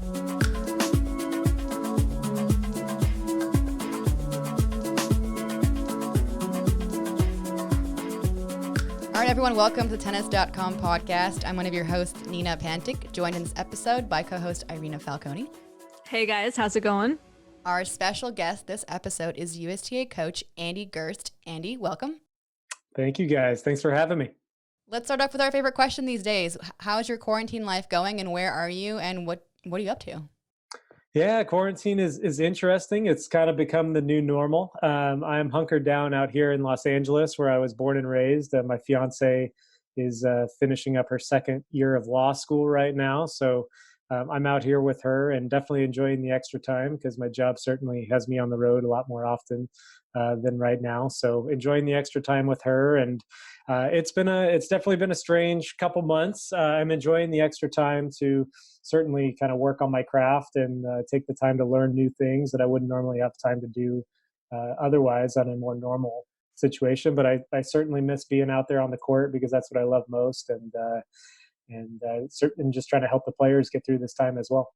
All right, everyone, welcome to the Tennis.com podcast. I'm one of your hosts, Nina Pantic, joined in this episode by co-host Irina Falcone. Hey guys, how's it going? Our special guest this episode is USTA coach Andy Gerst. Andy, welcome. Thank you, guys. Thanks for having me. Let's start off with our favorite question these days. How's your quarantine life going, and where are you, and what are you up to? Yeah, quarantine is interesting. It's kind of become the new normal. I'm hunkered down out here in Los Angeles, where I was born and raised. My fiance is finishing up her second year of law school right now. So I'm out here with her and definitely enjoying the extra time because my job certainly has me on the road a lot more often than right now. So enjoying the extra time with her. And it's definitely been a strange couple months. I'm enjoying the extra time to certainly kind of work on my craft and take the time to learn new things that I wouldn't normally have time to do otherwise on a more normal situation. But I certainly miss being out there on the court because that's what I love most. And certainly just trying to help the players get through this time as well.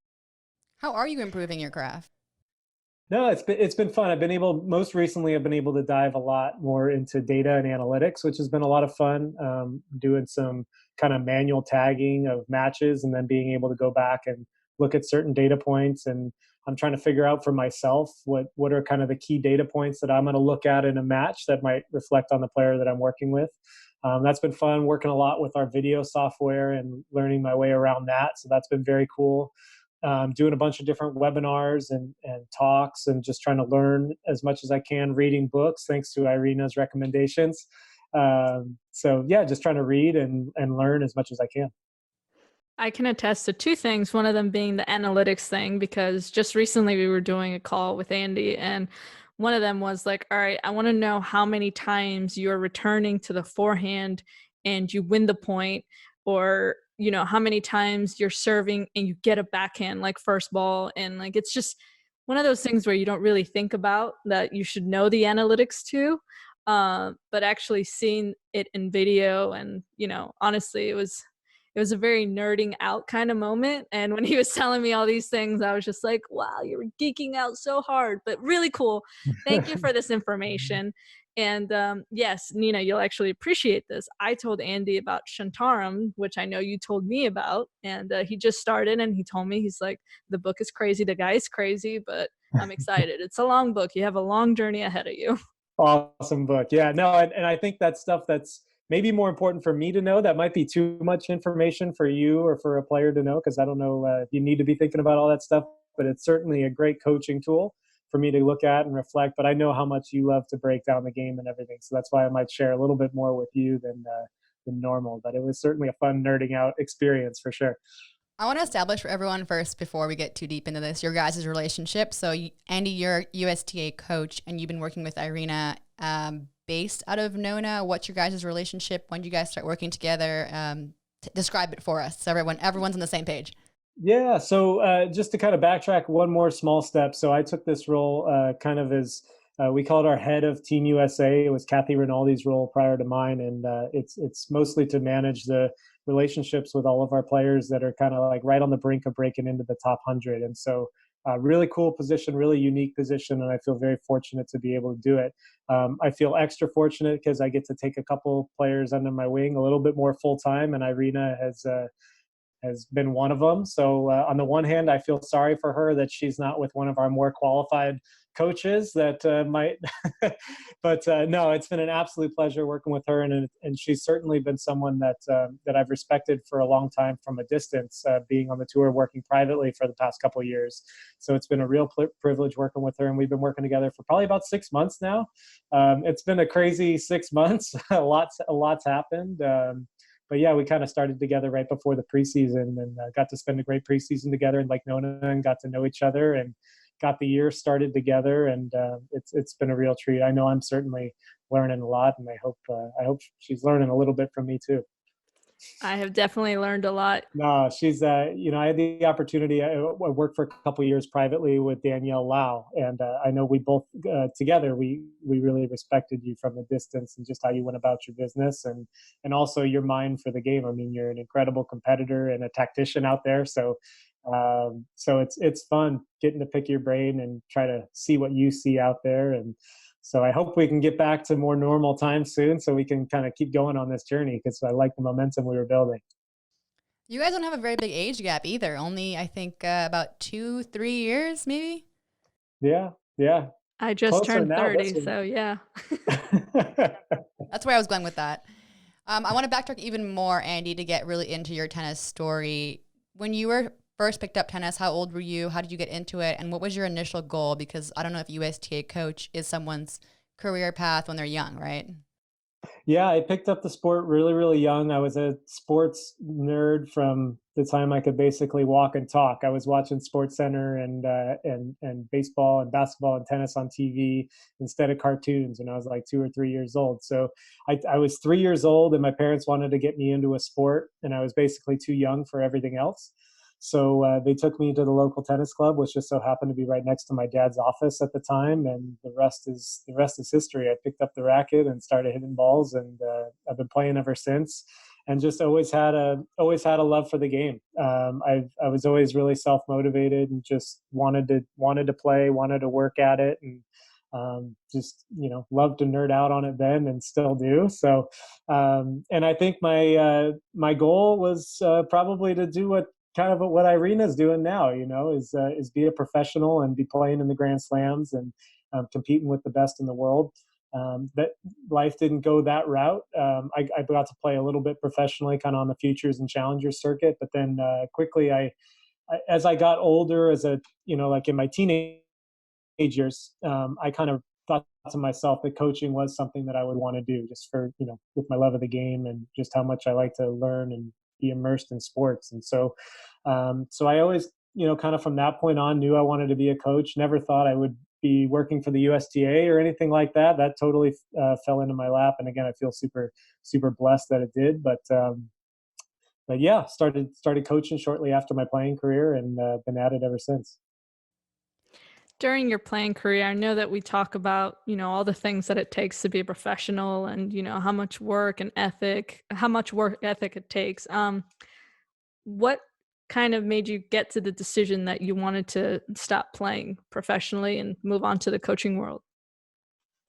How are you improving your craft? No, it's been fun. Most recently I've been able to dive a lot more into data and analytics, which has been a lot of fun. Doing some kind of manual tagging of matches and then being able to go back and look at certain data points. And I'm trying to figure out for myself what are kind of the key data points that I'm going to look at in a match that might reflect on the player that I'm working with. That's been fun, working a lot with our video software and learning my way around that. So that's been very cool. Doing a bunch of different webinars and talks and just trying to learn as much as I can, reading books, thanks to Irina's recommendations. So yeah, just trying to read and learn as much as I can. I can attest to two things, one of them being the analytics thing, because just recently we were doing a call with Andy and one of them was like, all right, I want to know how many times you're returning to the forehand and you win the point, or, you know, how many times you're serving and you get a backhand like first ball. And like, it's just one of those things where you don't really think about that you should know the analytics to, but actually seeing it in video and, you know, honestly, it was a very nerding out kind of moment. And when he was telling me all these things, I was just like, wow, you're geeking out so hard, but really cool. Thank you for this information. And yes, Nina, you'll actually appreciate this. I told Andy about Shantaram, which I know you told me about. And he just started and he told me, he's like, the book is crazy. The guy's crazy, but I'm excited. It's a long book. You have a long journey ahead of you. Awesome book. Yeah, no, and I think that's stuff that's maybe more important for me to know. That might be too much information for you or for a player to know, because I don't know if you need to be thinking about all that stuff, but it's certainly a great coaching tool for me to look at and reflect. But I know how much you love to break down the game and everything, so that's why I might share a little bit more with you than normal. But it was certainly a fun nerding out experience for sure. I want to establish for everyone first, before we get too deep into this, your guys' relationship. So Andy, you're USTA coach and you've been working with Irina based out of Nona. What's your guys' relationship? When did you guys start working together? Describe it for us so everyone's on the same page. Yeah, so just to kind of backtrack one more small step. So I took this role kind of as, we call it our head of Team USA. It was Kathy Rinaldi's role prior to mine. And it's mostly to manage the relationships with all of our players that are kind of like right on the brink of breaking into the top 100. And so really cool position, really unique position. And I feel very fortunate to be able to do it. I feel extra fortunate because I get to take a couple players under my wing a little bit more full time. And Irina has been one of them. So on the one hand, I feel sorry for her that she's not with one of our more qualified coaches that might, but no, it's been an absolute pleasure working with her. And she's certainly been someone that I've respected for a long time from a distance, being on the tour, working privately for the past couple of years. So it's been a real privilege working with her. And we've been working together for probably about 6 months now. It's been a crazy 6 months. a lot's happened. But yeah, we kind of started together right before the preseason and got to spend a great preseason together in Lake Nona and got to know each other and got the year started together. And it's been a real treat. I know I'm certainly learning a lot, and I hope she's learning a little bit from me too. I have definitely learned a lot. No, she's, I had the opportunity. I worked for a couple of years privately with Danielle Lau, and I know we both together, we really respected you from a distance and just how you went about your business and also your mind for the game. I mean, you're an incredible competitor and a tactician out there. So So it's fun getting to pick your brain and try to see what you see out there. And so I hope we can get back to more normal times soon, so we can kind of keep going on this journey, because I like the momentum we were building. You guys don't have a very big age gap either. Only, I think, about 2-3 years, maybe. Yeah, yeah, I just closer turned now. 30, so yeah. That's where I was going with that. I want to backtrack even more, Andy, to get really into your tennis story. When you were first picked up tennis, how old were you? How did you get into it? And what was your initial goal? Because I don't know if USTA coach is someone's career path when they're young, right? Yeah, I picked up the sport really, really young. I was a sports nerd from the time I could basically walk and talk. I was watching Sports Center and baseball and basketball and tennis on TV instead of cartoons when I was like 2 or 3 years old. So I was 3 years old, and my parents wanted to get me into a sport, and I was basically too young for everything else. So they took me to the local tennis club, which just so happened to be right next to my dad's office at the time, and the rest is history. I picked up the racket and started hitting balls, and I've been playing ever since. And just always had a love for the game. I was always really self motivated and just wanted to play, wanted to work at it, and just loved to nerd out on it then, and still do. So, and I think my goal was probably to do what Irina's doing now, is be a professional and be playing in the Grand Slams and competing with the best in the world. That life didn't go that route. I got to play a little bit professionally, kind of on the futures and challengers circuit, but then quickly, as I got older, like in my teenage years, I kind of thought to myself that coaching was something that I would want to do, just for with my love of the game and just how much I like to learn and be immersed in sports. And so I always, kind of from that point on, knew I wanted to be a coach. Never thought I would be working for the USTA or anything like that. That totally fell into my lap. And again, I feel super, super blessed that it did. But yeah, started coaching shortly after my playing career, and been at it ever since. During your playing career, I know that we talk about, all the things that it takes to be a professional and, how much work ethic it takes. What kind of made you get to the decision that you wanted to stop playing professionally and move on to the coaching world?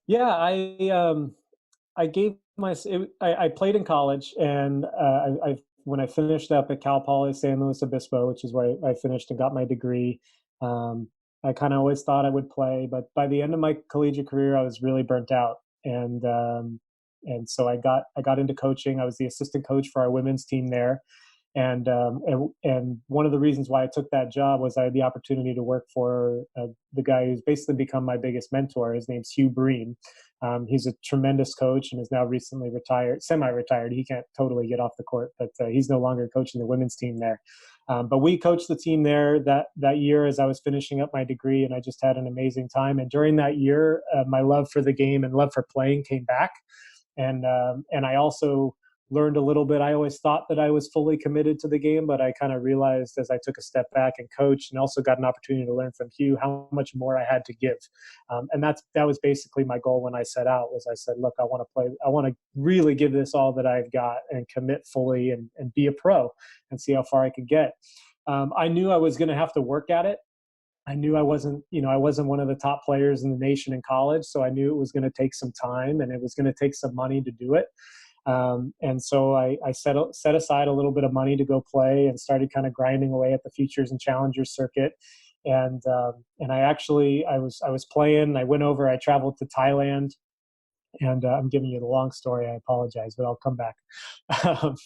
Yeah, I gave I played in college, and I when I finished up at Cal Poly San Luis Obispo, which is where I finished and got my degree. Um, I kind of always thought I would play, but by the end of my collegiate career, I was really burnt out, and so I got into coaching. I was the assistant coach for our women's team there, and one of the reasons why I took that job was I had the opportunity to work for the guy who's basically become my biggest mentor. His name's Hugh Bream. He's a tremendous coach and is now recently retired, semi-retired. He can't totally get off the court, but he's no longer coaching the women's team there. But we coached the team there that year as I was finishing up my degree, and I just had an amazing time. And during that year, my love for the game and love for playing came back, and I also learned a little bit. I always thought that I was fully committed to the game, but I kind of realized as I took a step back and coached, and also got an opportunity to learn from Hugh, how much more I had to give. And that was basically my goal when I set out. Was I said, look, I want to play. I want to really give this all that I've got and commit fully, and be a pro and see how far I could get. I knew I was going to have to work at it. I knew I wasn't one of the top players in the nation in college, so I knew it was going to take some time and it was going to take some money to do it. And so I set aside a little bit of money to go play, and started kind of grinding away at the futures and challengers circuit. And I was playing. I went over. I traveled to Thailand, and I'm giving you the long story. I apologize, but I'll come back. Um,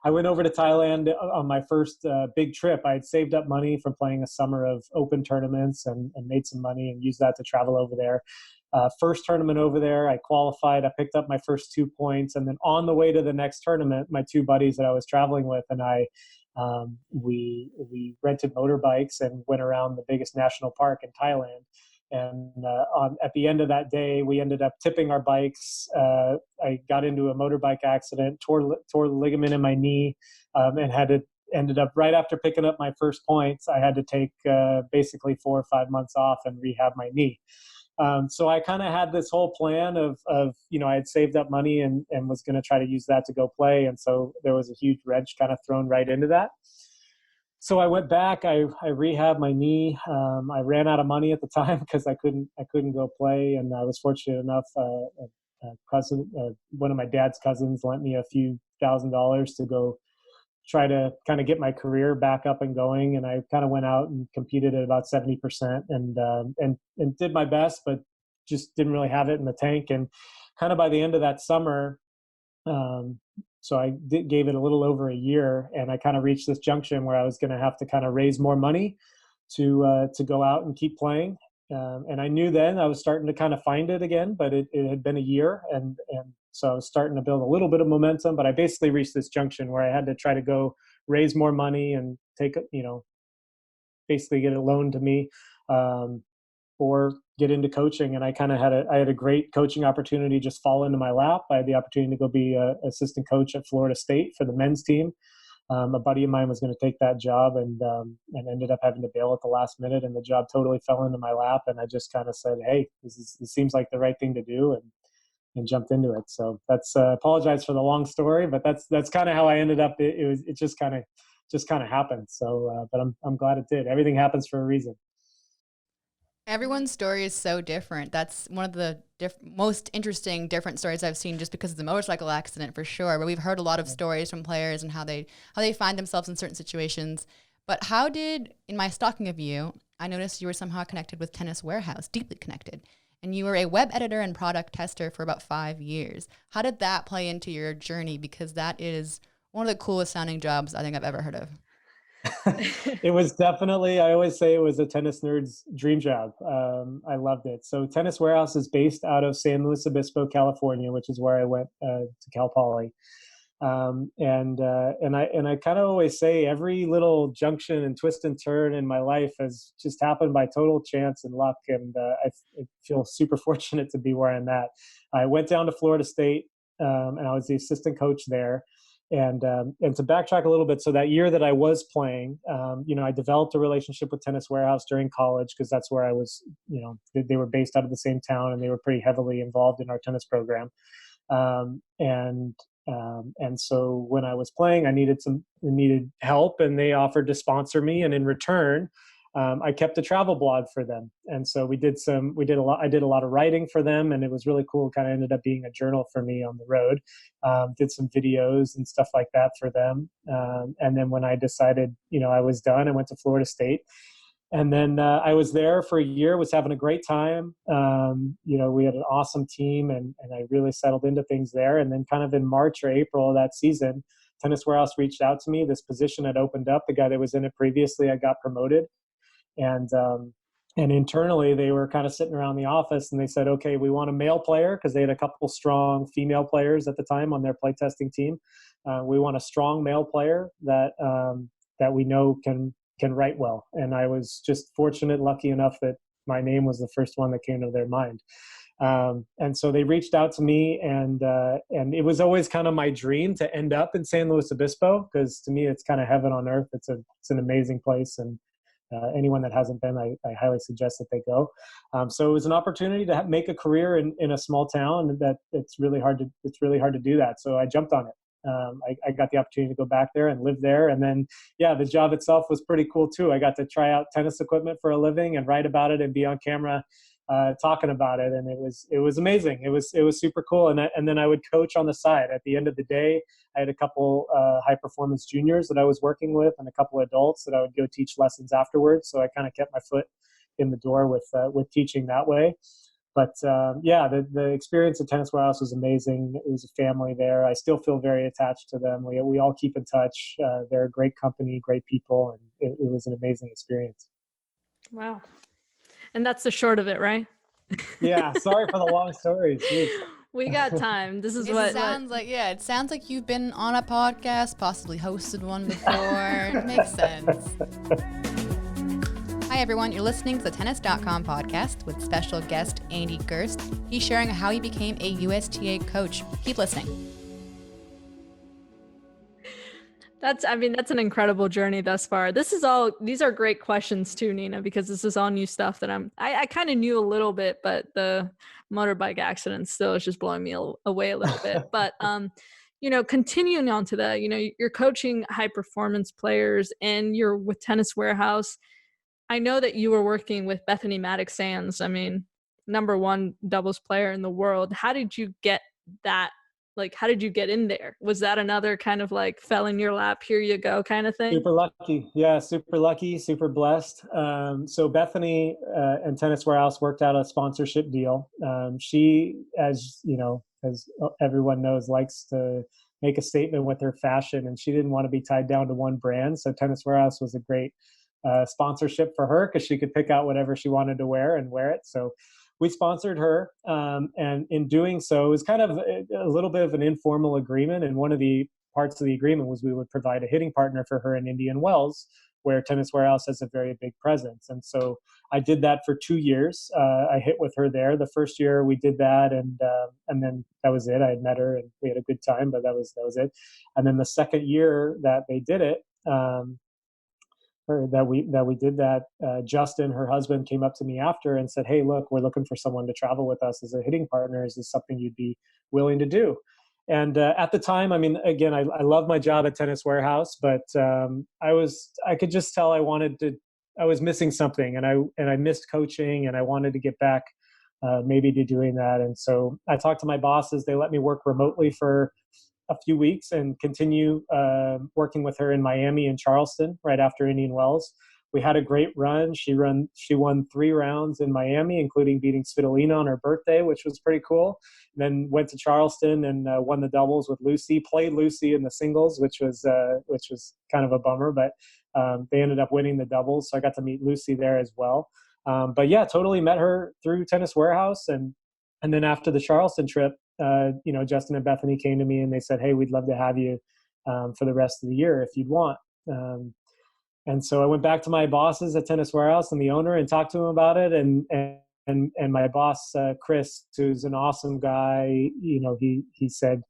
I went over to Thailand on my first big trip. I had saved up money from playing a summer of open tournaments, and made some money and used that to travel over there. First tournament over there, I qualified. I picked up my first 2 points, and then on the way to the next tournament, my two buddies that I was traveling with and we rented motorbikes and went around the biggest national park in Thailand. And at the end of that day, we ended up tipping our bikes. I got into a motorbike accident, tore the ligament in my knee, and ended up right after picking up my first points. I had to take basically 4 or 5 months off and rehab my knee. So I kind of had this whole plan of I had saved up money and was going to try to use that to go play. And so there was a huge wrench kind of thrown right into that. so I went back. I rehabbed my knee. I ran out of money at the time because I couldn't go play, and I was fortunate enough. A cousin, one of my dad's cousins, lent me a few $1,000s to go try to kind of get my career back up and going. And I kind of went out and competed at about 70%, and did my best, but just didn't really have it in the tank. And kind of by the end of that summer, so gave it a little over a year, and I kind of reached this junction where I was going to have to kind of raise more money to go out and keep playing. And I knew then I was starting to kind of find it again, but it had been a year, and so I was starting to build a little bit of momentum. But I basically reached this junction where I had to try to go raise more money and take, basically get it loaned to me, or get into coaching. And I kind of had a great coaching opportunity just fall into my lap. I had the opportunity to go be a assistant coach at Florida State for the men's team. A buddy of mine was going to take that job, and ended up having to bail at the last minute, and the job totally fell into my lap. And I just kind of said, "Hey, this seems like the right thing to do," and jumped into it. So that's apologize for the long story, but that's kind of how I ended up. It just kind of happened. So, but I'm glad it did. Everything happens for a reason. Everyone's story is so different. That's one of the most interesting, different stories I've seen, just because of the motorcycle accident, for sure. But we've heard a lot of stories from players and how they find themselves in certain situations. But in my stalking of you, I noticed you were somehow connected with Tennis Warehouse, deeply connected. And you were a web editor and product tester for about 5 years. How did that play into your journey? Because that is one of the coolest sounding jobs I think I've ever heard of. It was definitely, I always say it was a tennis nerd's dream job. I loved it. So Tennis Warehouse is based out of San Luis Obispo, California, which is where I went to Cal Poly. And I kind of always say every little junction and twist and turn in my life has just happened by total chance and luck. And I feel super fortunate to be where I'm at. I went down to Florida State, and I was the assistant coach there. And to backtrack a little bit, so that year that I was playing, I developed a relationship with Tennis Warehouse during college, because that's where I was. They were based out of the same town, and they were pretty heavily involved in our tennis program. And so when I was playing, I needed help, and they offered to sponsor me, and in return, I kept a travel blog for them. And so I did a lot of writing for them, and it was really cool. Kind of ended up being a journal for me on the road. Did some videos and stuff like that for them. And then when I decided, I was done, I went to Florida State. And then I was there for a year, was having a great time. We had an awesome team, and I really settled into things there. And then kind of in March or April of that season, Tennis Warehouse reached out to me. This position had opened up. The guy that was in it previously, I got promoted. And internally, they were kind of sitting around the office, and they said, "Okay, we want a male player," because they had a couple strong female players at the time on their playtesting team. We want a strong male player that we know can write well. And I was just fortunate, lucky enough that my name was the first one that came to their mind. And so they reached out to me, and it was always kind of my dream to end up in San Luis Obispo, because to me, it's kind of heaven on earth. It's an amazing place. And anyone that hasn't been, I highly suggest that they go. So it was an opportunity to make a career in a small town, and that it's really hard to do that. So I jumped on it. I got the opportunity to go back there and live there. And then, the job itself was pretty cool too. I got to try out tennis equipment for a living and write about it and be on camera talking about it. And it was amazing. It was super cool. And then I would coach on the side. At the end of the day, I had a couple high performance juniors that I was working with, and a couple adults that I would go teach lessons afterwards. So I kind of kept my foot in the door with teaching that way. But the experience at Tennis Warehouse was amazing. It was a family there. I still feel very attached to them. We all keep in touch. They're a great company, great people, and it was an amazing experience. Wow. And that's the short of it, right? Yeah. Sorry for the long stories. Jeez. We got time. This is it sounds like you've been on a podcast, possibly hosted one before. It makes sense. Hi, everyone. You're listening to the Tennis.com podcast with special guest Andy Gerst. He's sharing how he became a USTA coach. Keep listening. That's an incredible journey thus far. These are great questions too, Nina, because this is all new stuff that I kind of knew a little bit, but the motorbike accident still is just blowing me away a little bit. But, continuing on to that, you're coaching high performance players and you're with Tennis Warehouse. I know that you were working with Bethany Maddox-Sands. I mean, number one doubles player in the world. How did you get that? Like, how did you get in there? Was that another kind of like fell in your lap, here you go kind of thing? Super lucky. Yeah, super lucky, super blessed. So Bethany and Tennis Warehouse worked out a sponsorship deal. She, as you know, as everyone knows, likes to make a statement with her fashion, and she didn't want to be tied down to one brand. So Tennis Warehouse was a great sponsorship for her because she could pick out whatever she wanted to wear and wear it. So we sponsored her, and in doing so, it was kind of a little bit of an informal agreement. And one of the parts of the agreement was we would provide a hitting partner for her in Indian Wells, where Tennis Warehouse has a very big presence. And so I did that for 2 years. I hit with her there. The first year we did that, and then that was it. I had met her and we had a good time, but that was it. And then the second year that they did it, or that we did that, Justin, her husband, came up to me after and said, "Hey, look, we're looking for someone to travel with us as a hitting partner. Is this something you'd be willing to do?" And at the time, I mean, again, I love my job at Tennis Warehouse, but I could just tell I was missing something, and I missed coaching, and I wanted to get back, maybe to doing that. And so I talked to my bosses. They let me work remotely for a few weeks and continue working with her in Miami and Charleston right after Indian Wells. We had a great run. She won 3 rounds in Miami, including beating Svitolina on her birthday, which was pretty cool. And then went to Charleston and won the doubles with Lucy. Played Lucy in the singles, which was kind of a bummer, but they ended up winning the doubles, so I got to meet Lucy there as well. But yeah, totally met her through Tennis Warehouse, and then after the Charleston trip, Justin and Bethany came to me and they said, "Hey, we'd love to have you for the rest of the year if you'd want." And so I went back to my bosses at Tennis Warehouse and the owner and talked to him about it. And my boss, Chris, who's an awesome guy, he said,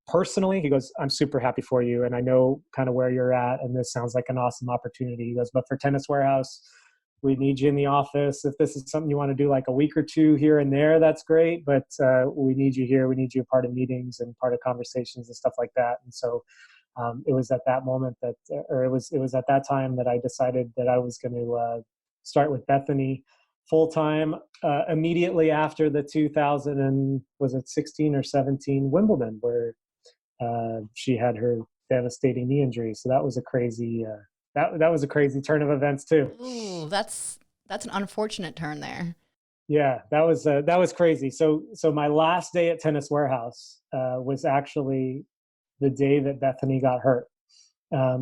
personally, he goes, "I'm super happy for you. And I know kind of where you're at. And this sounds like an awesome opportunity." He goes, "But for Tennis Warehouse, we need you in the office. If this is something you want to do like a week or two here and there, that's great. But we need you here. We need you a part of meetings and part of conversations and stuff like that." And so it was at that moment it was at that time that I decided that I was going to start with Bethany full time immediately after the 2000 and was it 16 or 17 Wimbledon, where she had her devastating knee injury. So that was a crazy that was a crazy turn of events too. Ooh, that's an unfortunate turn there. Yeah, that was crazy. So my last day at Tennis Warehouse was actually the day that Bethany got hurt.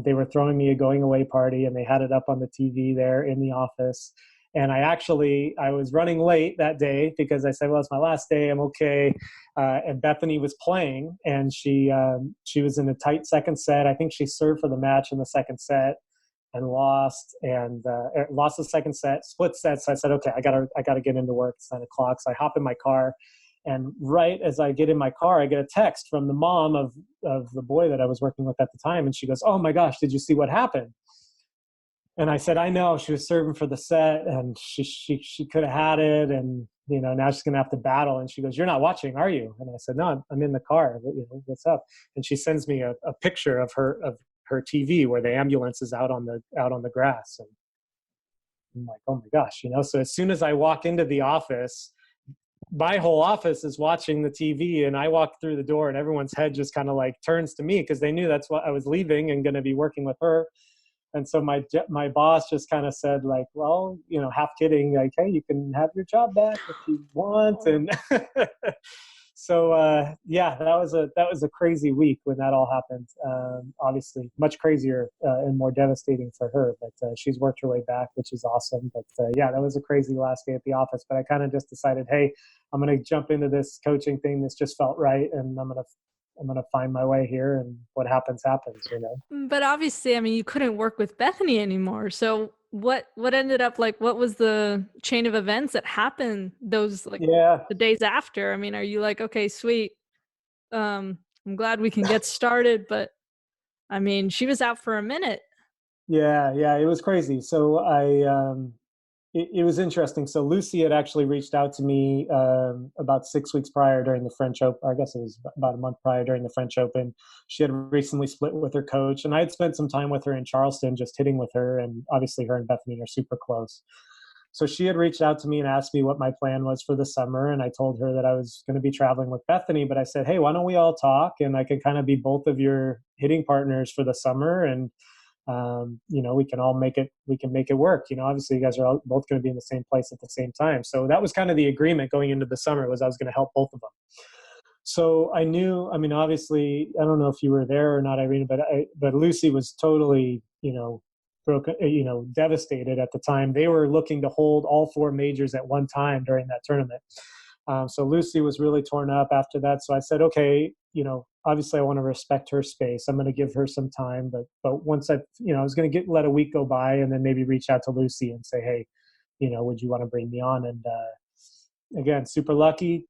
They were throwing me a going away party, and they had it up on the TV there in the office. And I was running late that day because I said, "Well, it's my last day. I'm okay." And Bethany was playing, and she was in a tight second set. I think she served for the match in the second set and lost the second set, split set. So I said, "Okay, I gotta get into work. It's 9:00." So I hop in my car, and right as I get in my car, I get a text from the mom of the boy that I was working with at the time, and she goes, "Oh my gosh, did you see what happened?" And I said, "I know, she was serving for the set, and she could have had it, and now she's gonna have to battle." And she goes, "You're not watching, are you?" And I said, "No, I'm in the car. What's up?" And she sends me a picture of her TV where the ambulance is out on the grass, and I'm like, "Oh my gosh," So as soon as I walk into the office, my whole office is watching the TV, and I walk through the door, and everyone's head just kind of like turns to me because they knew that's what I was leaving and going to be working with her. And so my boss just kind of said, like, "Well, half kidding, like, hey, you can have your job back if you want." And so yeah, that was a crazy week when that all happened. Obviously, much crazier and more devastating for her, but she's worked her way back, which is awesome. But yeah, that was a crazy last day at the office. But I kind of just decided, hey, I'm going to jump into this coaching thing. This just felt right, and I'm gonna find my way here, and what happens. But obviously, I mean, you couldn't work with Bethany anymore. So what ended up, like, what was the chain of events that happened those, like, Yeah. the days after? I mean, are you like, "Okay, sweet. I'm glad we can get started," but I mean, she was out for a minute. Yeah, it was crazy. So it was interesting. So Lucy had actually reached out to me about 6 weeks prior during the French Open. I guess it was about a month prior during the French Open. She had recently split with her coach, and I had spent some time with her in Charleston, just hitting with her. And obviously, her and Bethany are super close. So she had reached out to me and asked me what my plan was for the summer. And I told her that I was going to be traveling with Bethany, but I said, hey, why don't we all talk? And I can kind of be both of your hitting partners for the summer. And we can all we can make it work. Obviously you guys are all, both going to be in the same place at the same time. So that was kind of the agreement going into the summer, was I was going to help both of them. So I knew, obviously, I don't know if you were there or not, Irina, but Lucy was totally, broken, devastated at the time. They were looking to hold all 4 majors at one time during that tournament. So Lucy was really torn up after that. So I said, okay, obviously I want to respect her space. I'm going to give her some time, but once I was going to let a week go by and then maybe reach out to Lucy and say, hey, would you want to bring me on? And again, super lucky.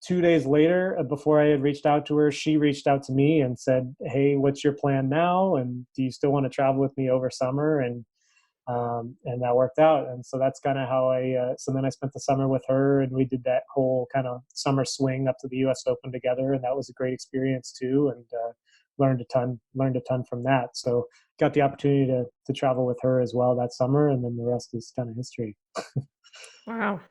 2 days later, before I had reached out to her, she reached out to me and said, hey, what's your plan now? And do you still want to travel with me over summer? And that worked out. And so that's kind of how so then I spent the summer with her, and we did that whole kind of summer swing up to the US Open together. And that was a great experience too. And learned a ton from that. So got the opportunity to travel with her as well that summer. And then the rest is kind of history. Wow.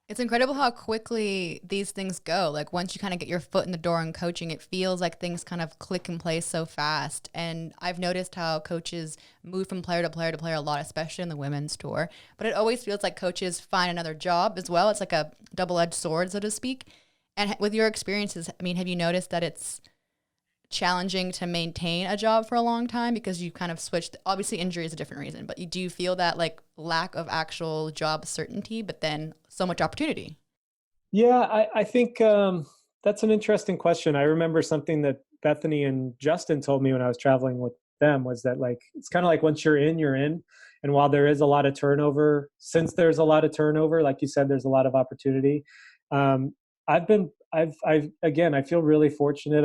It's incredible how quickly these things go. Like once you kind of get your foot in the door in coaching, it feels like things kind of click in place so fast. And I've noticed how coaches move from player to player to player a lot, especially in the women's tour. But it always feels like coaches find another job as well. It's like a double-edged sword, so to speak. And with your experiences, have you noticed that it's challenging to maintain a job for a long time because you've kind of switched? Obviously injury is a different reason, but do you feel that like lack of actual job certainty, but then so much opportunity? Yeah, I think that's an interesting question. I remember something that Bethany and Justin told me when I was traveling with them, was that like it's kind of like once you're in, you're in. And while there is a lot of turnover, since there's a lot of turnover, like you said, there's a lot of opportunity. Again, I feel really fortunate.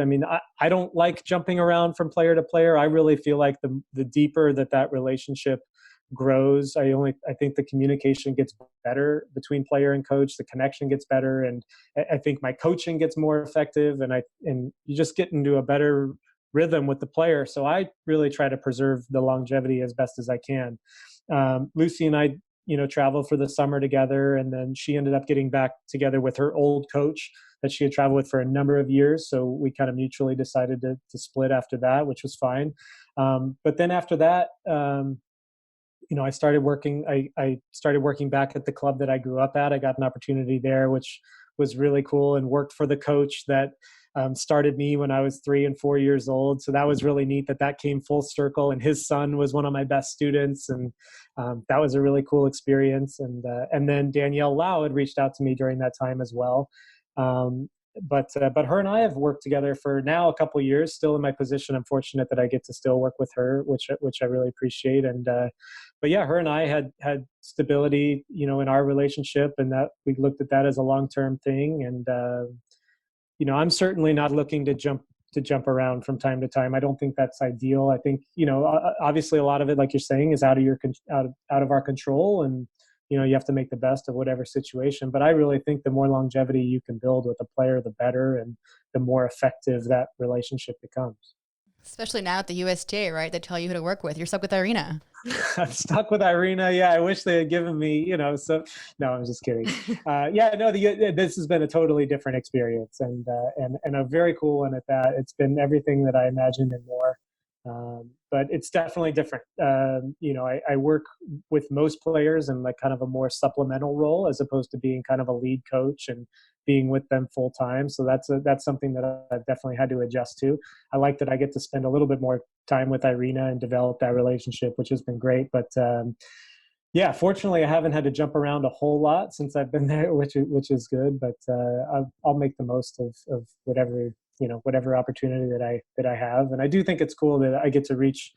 I don't like jumping around from player to player. I really feel like the deeper that relationship grows, I think the communication gets better between player and coach. The connection gets better, and I think my coaching gets more effective, and you just get into a better rhythm with the player. So I really try to preserve the longevity as best as I can. Lucy and I, traveled for the summer together, and then she ended up getting back together with her old coach that she had traveled with for a number of years. So we kind of mutually decided to split after that, which was fine. But then after that, I started working. I started working back at the club that I grew up at. I got an opportunity there, which was really cool, and worked for the coach that started me when I was 3 and 4 years old. So that was really neat that came full circle. And his son was one of my best students, and that was a really cool experience. And then Danielle Lau had reached out to me during that time as well. But her and I have worked together for now a couple of years. Still in my position, I'm fortunate that I get to still work with her, which I really appreciate. And but yeah, her and I had stability, in our relationship, and that we looked at that as a long-term thing. And I'm certainly not looking to jump around from time to time. I don't think that's ideal. I think obviously a lot of it, like you're saying, is out of our control, and you have to make the best of whatever situation. But I really think the more longevity you can build with a player, the better, and the more effective that relationship becomes. Especially now at the USTA, right? They tell you who to work with. You're stuck with Irina. I'm stuck with Irina. Yeah, I wish they had given me, so no, I'm just kidding. This has been a totally different experience, and a very cool one at that. It's been everything that I imagined and more. But it's definitely different. I work with most players in like kind of a more supplemental role, as opposed to being kind of a lead coach and being with them full time. So that's something that I've definitely had to adjust to. I like that I get to spend a little bit more time with Irina and develop that relationship, which has been great. But fortunately, I haven't had to jump around a whole lot since I've been there, which is good. But I'll make the most of whatever opportunity that I have. And I do think it's cool that I get to reach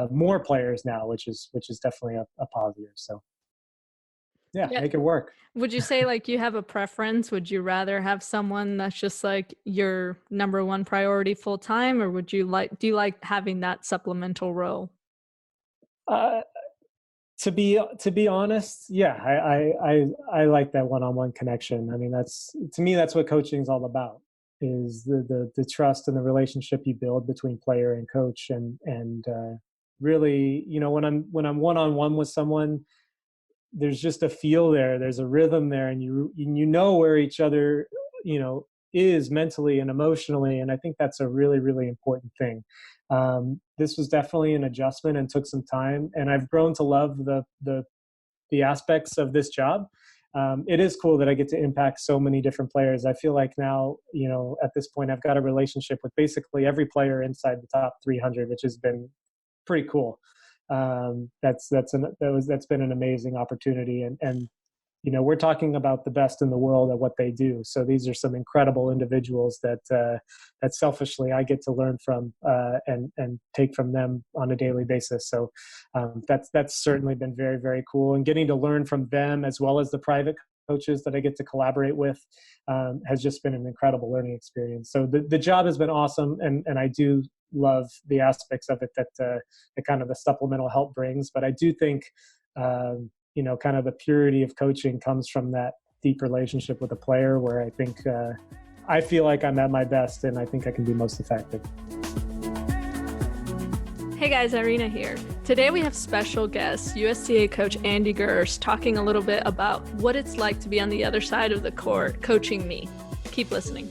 more players now, which is definitely a positive. So yeah, make it work. Would you say like you have a preference? Would you rather have someone that's just like your number one priority full time, or do you like having that supplemental role? To be honest, yeah, I like that one-on-one connection. I mean, that's to me that's what coaching is all about, is the trust and the relationship you build between player and coach, and really, when I'm one-on-one with someone, there's just a feel there, there's a rhythm there, and you know where each other, you know, is mentally and emotionally, and I think that's a really really important thing. This was definitely an adjustment and took some time, and I've grown to love the aspects of this job. It is cool that I get to impact so many different players. I feel like now, at this point, I've got a relationship with basically every player inside the top 300, which has been pretty cool. That's been an amazing opportunity, and we're talking about the best in the world at what they do. So these are some incredible individuals that selfishly I get to learn from, and take from them on a daily basis. So that's certainly been very very cool, and getting to learn from them as well as the private coaches that I get to collaborate with has just been an incredible learning experience. So the job has been awesome, and I do love the aspects of it that the kind of the supplemental help brings. But I do think kind of the purity of coaching comes from that deep relationship with a player, where I think I feel like I'm at my best, and I think I can be most effective. Hey guys, Irina here. Today we have special guest, USTA coach Andy Gerst, talking a little bit about what it's like to be on the other side of the court, coaching me. Keep listening.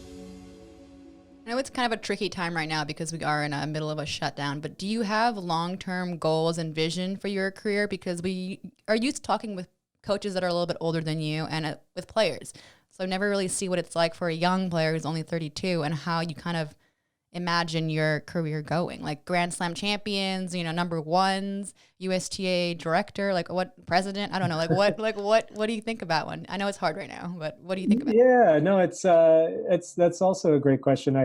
I know it's kind of a tricky time right now because we are in the middle of a shutdown, but do you have long-term goals and vision for your career? Because we are used to talking with coaches that are a little bit older than you, and with players. So I never really see what it's like for a young player who's only 32 and how you kind of imagine your career going. Like Grand Slam champions, number ones, USTA director, like what president? I don't know. Like what do you think about one? I know it's hard right now, but what do you think about? Yeah, no, that's also a great question.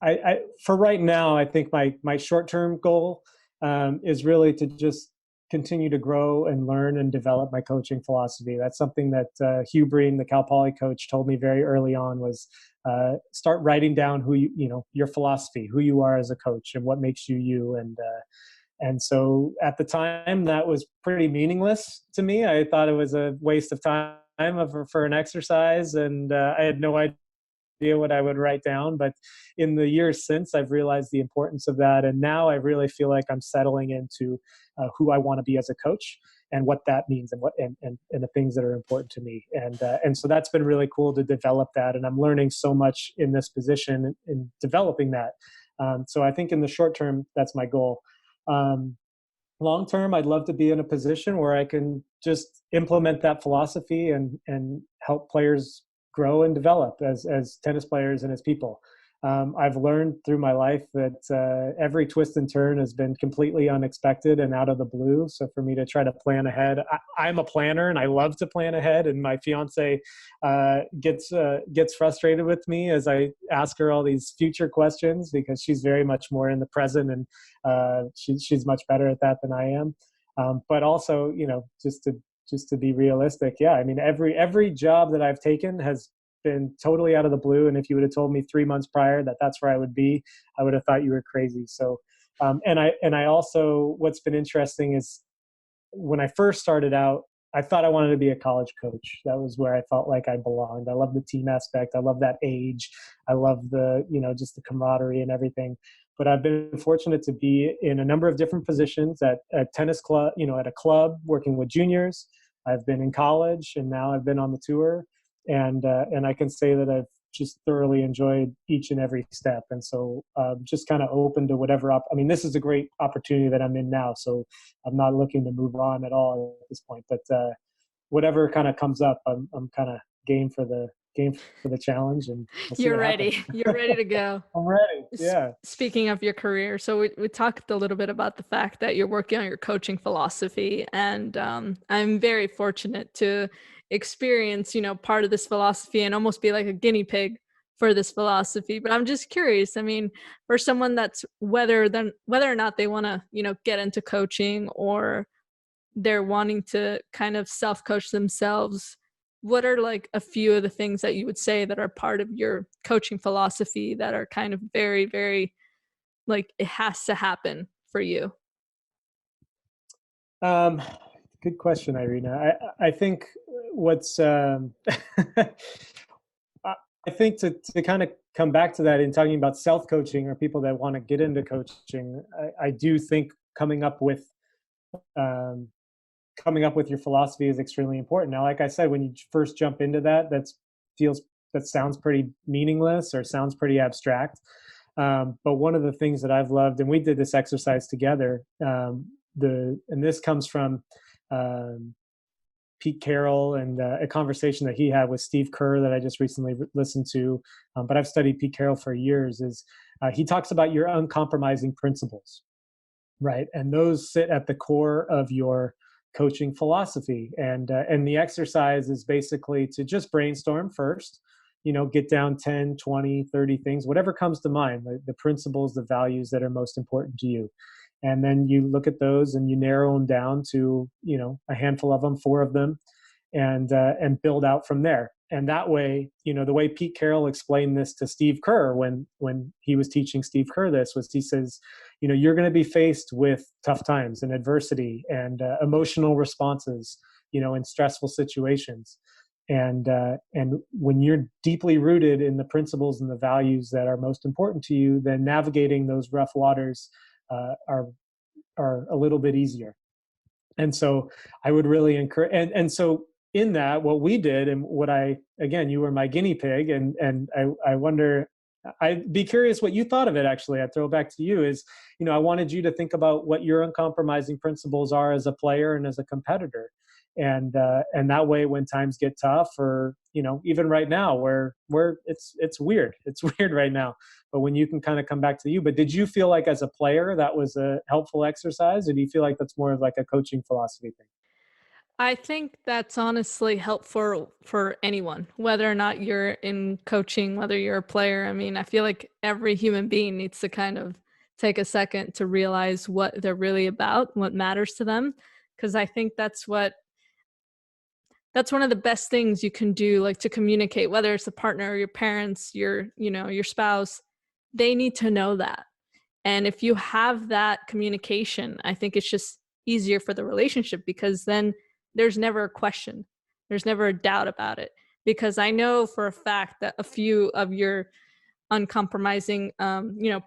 I for right now, I think my short-term goal is really to just continue to grow and learn and develop my coaching philosophy. That's something that Hugh Breen, the Cal Poly coach, told me very early on, was start writing down who your philosophy, who you are as a coach, and what makes you you. And so at the time, that was pretty meaningless to me. I thought it was a waste of time for an exercise, and I had no idea what I would write down. But in the years since, I've realized the importance of that, and now I really feel like I'm settling into who I want to be as a coach, and what that means, and and the things that are important to me. And so that's been really cool to develop that, and I'm learning so much in this position in developing that. So I think in the short term, that's my goal. Long term, I'd love to be in a position where I can just implement that philosophy and help players grow and develop as tennis players and as people. I've learned through my life that every twist and turn has been completely unexpected and out of the blue. So for me to try to plan ahead, I'm a planner and I love to plan ahead. And my fiance gets frustrated with me as I ask her all these future questions, because she's very much more in the present, and she's much better at that than I am. But also, just to be realistic, yeah, I mean, every job that I've taken has been totally out of the blue. And if you would have told me 3 months prior that that's where I would be, I would have thought you were crazy. So, and I also, what's been interesting is when I first started out, I thought I wanted to be a college coach. That was where I felt like I belonged. I love the team aspect. I love that age. I love the, just the camaraderie and everything. But I've been fortunate to be in a number of different positions at a tennis club, at a club working with juniors. I've been in college, and now I've been on the tour. And I can say that I've just thoroughly enjoyed each and every step. And so just kind of open to whatever I mean, this is a great opportunity that I'm in now, so I'm not looking to move on at all at this point. But whatever kind of comes up, I'm kind of game for the challenge, and we'll see. You're ready. You're ready to go. I'm ready. Yeah. Speaking of your career, so we talked a little bit about the fact that you're working on your coaching philosophy, and I'm very fortunate to experience, part of this philosophy and almost be like a guinea pig for this philosophy. But I'm just curious. I mean, for someone that's whether or not they want to, get into coaching, or they're wanting to kind of self-coach themselves, what are like a few of the things that you would say that are part of your coaching philosophy that are kind of very, very like it has to happen for you? Um, Good question, Irina. I think what's I I think to kind of come back to that in talking about self coaching or people that want to get into coaching, I do think um, coming up with your philosophy is extremely important. Now, like I said, when you first jump into that, feels that sounds pretty meaningless or sounds pretty abstract. But one of the things that I've loved, and we did this exercise together, and this comes from um, Pete Carroll and a conversation that he had with Steve Kerr that I just recently listened to. But I've studied Pete Carroll for years. Is he talks about your uncompromising principles, right? And those sit at the core of your coaching philosophy. And the exercise is basically to just brainstorm first, get down 10, 20, 30 things, whatever comes to mind, the principles, the values that are most important to you. And then you look at those and you narrow them down to, a handful of them, four of them, and build out from there. And that way, the way Pete Carroll explained this to Steve Kerr when he was teaching Steve Kerr this was he says, you're going to be faced with tough times and adversity and emotional responses, in stressful situations. And when you're deeply rooted in the principles and the values that are most important to you, then navigating those rough waters are a little bit easier. And so I would really encourage, and so in that, what we did, and again, you were my guinea pig, and I wonder, I'd be curious what you thought of it. Actually, I'd throw it back to you. Is I wanted you to think about what your uncompromising principles are as a player and as a competitor, and that way, when times get tough, or even right now, where it's weird, it's weird right now, but when you can kind of come back to you. But did you feel like as a player that was a helpful exercise, or do you feel like that's more of like a coaching philosophy thing? I think that's honestly helpful for anyone, whether or not you're in coaching, whether you're a player. I mean, I feel like every human being needs to kind of take a second to realize what they're really about, what matters to them. Because I think that's one of the best things you can do, like to communicate, whether it's a partner, your parents, your spouse, they need to know that. And if you have that communication, I think it's just easier for the relationship, because then there's never a question. There's never a doubt about it. Because I know for a fact that a few of your uncompromising,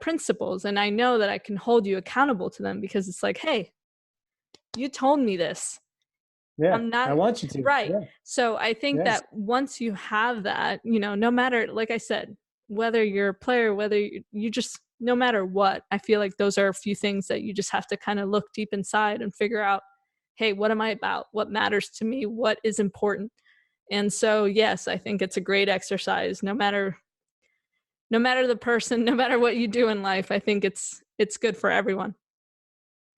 principles, and I know that I can hold you accountable to them, because it's like, hey, you told me this. Yeah, I'm I not want you to. right. Yeah. So I think Yes. that once you have that, no matter, like I said, whether you're a player, whether you just, no matter what, I feel like those are a few things that you just have to kind of look deep inside and figure out, hey, what am I about? What matters to me? What is important? And so, yes, I think it's a great exercise. No matter the person, no matter what you do in life, I think it's good for everyone.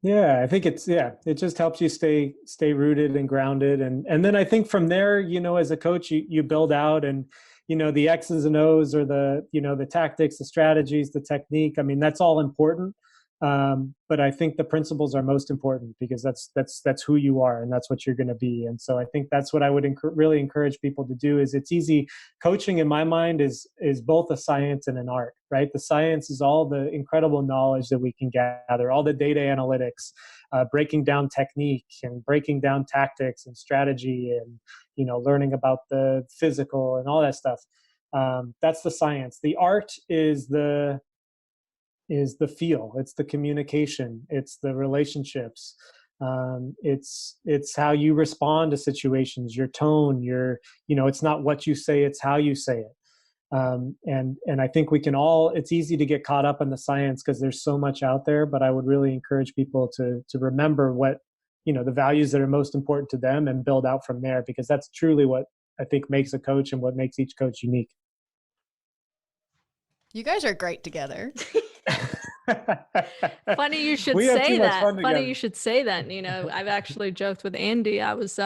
Yeah, I think it just helps you stay rooted and grounded, and then I think from there, as a coach, you build out, and the X's and O's, or the tactics, the strategies, the technique. I mean, that's all important. But I think the principles are most important, because that's who you are, and that's what you're going to be. And so I think that's what I would really encourage people to do. Is it's easy. Coaching, in my mind, is both a science and an art, right? The science is all the incredible knowledge that we can gather, all the data analytics, breaking down technique and breaking down tactics and strategy, and learning about the physical and all that stuff. That's the science. The art is the feel, it's the communication, it's the relationships, it's how you respond to situations, your tone, it's not what you say, it's how you say it. And I think we can all, it's easy to get caught up in the science because there's so much out there, but I would really encourage people to remember what, the values that are most important to them, and build out from there, because that's truly what I think makes a coach and what makes each coach unique. You guys are great together. Funny you should We have say too much that. fun Funny together. you should say that. I've actually joked with Andy. I was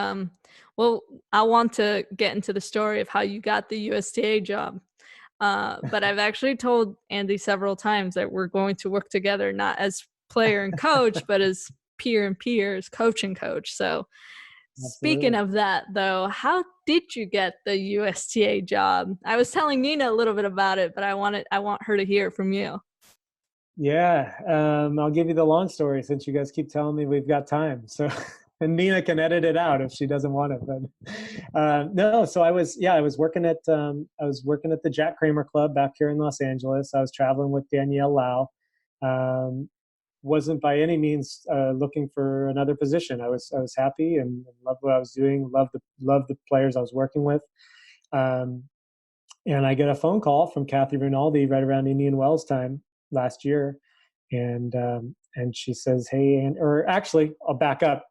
well, I want to get into the story of how you got the USTA job. But I've actually told Andy several times that we're going to work together, not as player and coach, but as peer and peer, as coach and coach. So speaking Absolutely. of that, though, how did you get the USTA job? I was telling Nina a little bit about it, but I want her to hear it from you. Yeah, I'll give you the long story since you guys keep telling me we've got time. So, and Nina can edit it out if she doesn't want it. But no, so I was working at the Jack Kramer Club back here in Los Angeles. I was traveling with Danielle Lau. Wasn't by any means looking for another position. I was happy and loved what I was doing. Loved the players I was working with. And I get a phone call from Kathy Rinaldi right around Indian Wells time last year, and she says, "Hey," or actually, I'll back up.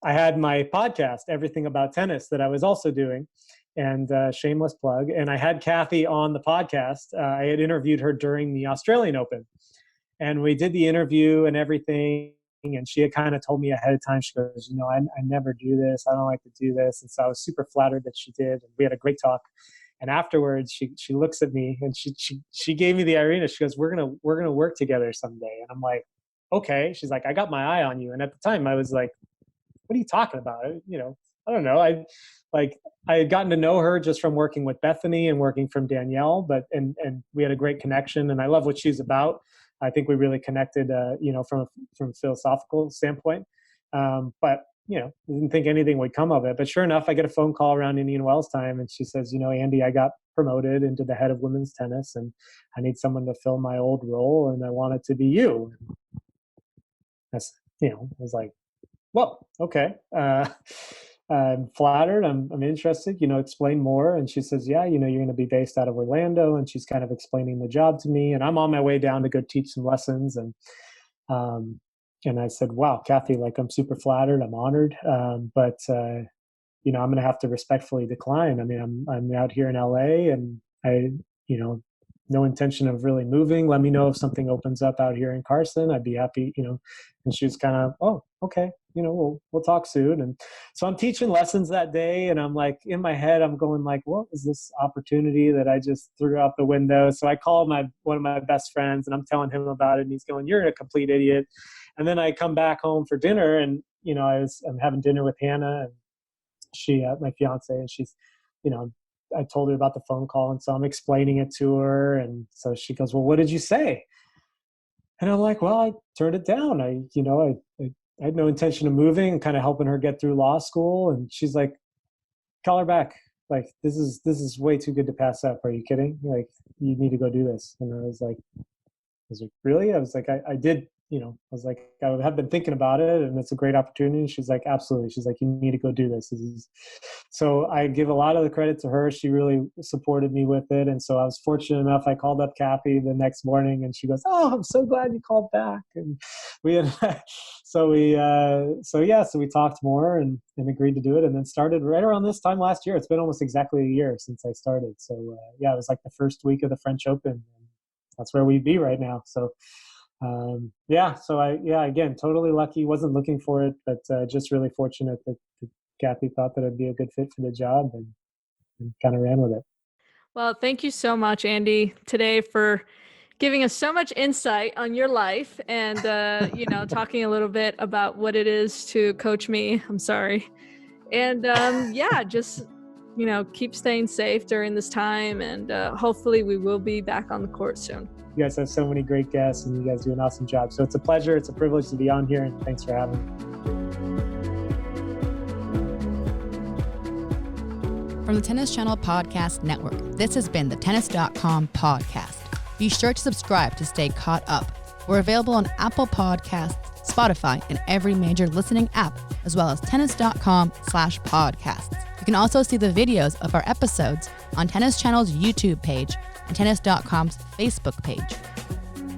I had my podcast, Everything About Tennis, that I was also doing, and shameless plug. And I had Kathy on the podcast. I had interviewed her during the Australian Open, and we did the interview and everything. And she had kind of told me ahead of time. She goes, I never do this. I don't like to do this. And so I was super flattered that she did. And we had a great talk. And afterwards, she looks at me and she gave me the Irina. She goes, "We're gonna work together someday." And I'm like, "Okay." She's like, "I got my eye on you." And at the time, I was like, "What are you talking about?" I don't know. I had gotten to know her just from working with Bethany and working from Danielle, and we had a great connection. And I love what she's about. I think we really connected, from a philosophical standpoint. But I didn't think anything would come of it. But sure enough, I get a phone call around Indian Wells time, and she says, "Andy, I got promoted into the head of women's tennis, and I need someone to fill my old role, and I want it to be you." That's, I was like, "Well, okay." I'm flattered. I'm interested. Explain more. And she says, "Yeah, you're going to be based out of Orlando." And she's kind of explaining the job to me. And I'm on my way down to go teach some lessons. And I said, "Wow, Kathy, I'm super flattered. I'm honored. But I'm going to have to respectfully decline. I mean, I'm out here in LA, and I, no intention of really moving. Let me know if something opens up out here in Carson. I'd be happy, And she was kind of, "Oh, okay. We'll talk soon." And so I'm teaching lessons that day, and I'm like, in my head, I'm going like, what is this opportunity that I just threw out the window? So I called one of my best friends, and I'm telling him about it, and he's going, "You're a complete idiot." And then I come back home for dinner, and I'm having dinner with Hannah, and she, my fiance, and she's, I told her about the phone call, and so I'm explaining it to her, and so she goes, "Well, what did you say?" And I'm like, "Well, I turned it down. I had no intention of moving, kind of helping her get through law school." And she's like, "Call her back. This is way too good to pass up. Are you kidding? You need to go do this." And I was like, "Really?" I was like, I did, I was like, "I have been thinking about it, and it's a great opportunity." She's like, "Absolutely." She's like, "You need to go do this." So I give a lot of the credit to her. She really supported me with it. And so I was fortunate enough. I called up Kathy the next morning, and she goes, "Oh, I'm so glad you called back." And we had, so we talked more and agreed to do it, and then started right around this time last year. It's been almost exactly a year since I started. So it was like the first week of the French Open. And that's where we'd be right now. So again, totally lucky. Wasn't looking for it, but just really fortunate that Kathy thought that I'd be a good fit for the job, and kind of ran with it. Well, thank you so much, Andy, today for giving us so much insight on your life and, talking a little bit about what it is to coach me. I'm sorry. And just, keep staying safe during this time. And hopefully we will be back on the court soon. You guys have so many great guests, and you guys do an awesome job. So it's a pleasure. It's a privilege to be on here, and thanks for having me. From the Tennis Channel Podcast Network, this has been the Tennis.com podcast. Be sure to subscribe to stay caught up. We're available on Apple Podcasts, Spotify, and every major listening app, as well as tennis.com/podcasts. You can also see the videos of our episodes on Tennis Channel's YouTube page and Tennis.com's Facebook page.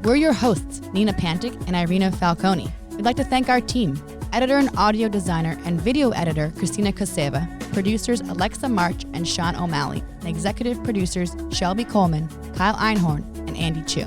We're your hosts, Nina Pantic and Irina Falcone. We'd like to thank our team, editor and audio designer and video editor Christina Koseva, producers Alexa March and Sean O'Malley, and executive producers Shelby Coleman, Kyle Einhorn, and Andy Chu.